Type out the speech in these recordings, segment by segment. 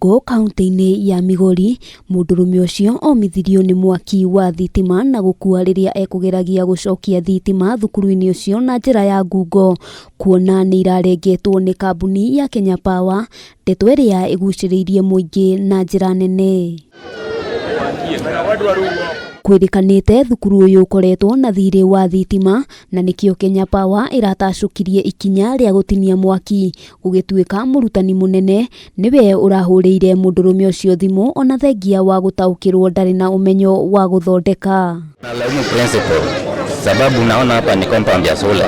Ngungo kaunti-ini ya Migori, mundurume ucio omithirio ni mwaki wa thitima na gukua riria ekugeragia gucokia thitima thukuru-ini ucio na njira ya ngungo, kuona ni irarengetwo ni kambuni ya Kenya Power, ndeto iria iguciriirie muingi na njira nene. Kwirikanite thukuru uyu ukoretwo na thirĩ wa thitima na nikio Kenya Power iratacukirie ikinya ria gutinia mwaki, gugituika murutani munene niwe urahuriire mundurume ucio thimu ona thengia wa gutaukirwo ndari na umenyo wa guthondeka. Nalaumu principal sababu naona hapa ni compound ya shule.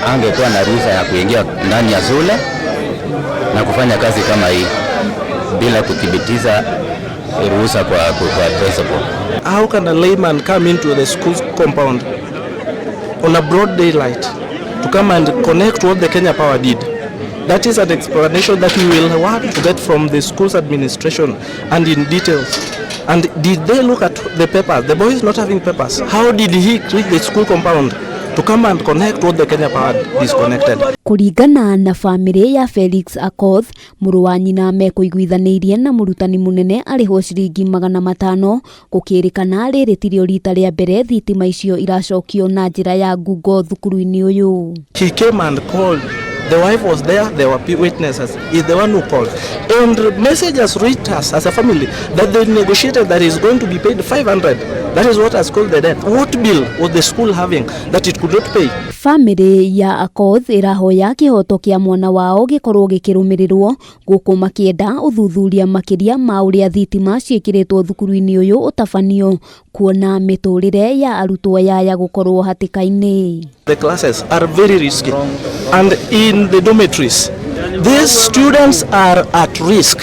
Angekuwa na ruhusa ya kuingia ndani ya shule na kufanya kazi kama hii bila kudhibitiza ruhusa kwa principal. How can a layman come into the school compound on a broad daylight to come and connect what the Kenya Power did? That is an explanation that we will want to get from the school's administration and in details. And did they look at the papers? The boy is not having papers. How did he reach the school compound to come and connect what the Kenya Power disconnected? Kuringana na family ya Felix Akoth, muru wa nyina mekuiguithanirie na murutani munene arihwo ciringi 500 gukirikana riritirio rita ria mbere thitima icio iracokio na njira ya ngungo thukuru-ini uyu. He came and called. The wife was there, there were witnesses. He's the one who called. And messages reached us as a family that they negotiated that is going to be paid 500. That is what has caused the death. What bill was the school having that it could not pay? Family ya Akoth irahoya kihoto kia mwana wao gikorwo gikirumirirwo guku makienda uthuthuria makiria ma uria thitima ciekiritwo thukuru-ini uyu utafanio, kuona miturire ya arutwo yaya gukorwo hatika-ini. The classes are very risky, and in the dormitories these students are at risk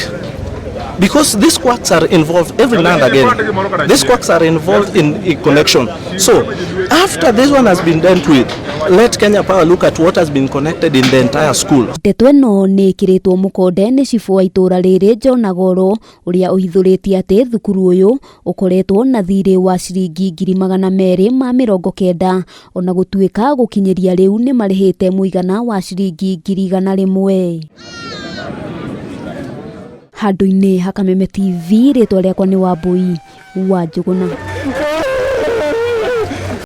because these quacks are involved every now and again. These quacks are involved in a connection. So after this one has been dealt with, let Kenya Power look at what has been connected in the entire school. Ndeto ĩno nĩ ĩkĩrĩtwo mũkonde nĩ cibu wa itũra rĩrĩ John Agoro, ũrĩa ũhithũrĩtie atĩ thukuru ũyũ ũkoretwo na thirĩ wa ciringi 290 ona gũtuĩka gũkinyĩria rĩu nĩ marĩhĩte mũigana wa ciringi 100,000. Handũ-inĩ ha Kameme TV, rĩtwa rĩakwa nĩ Wambui wa Njũgũna.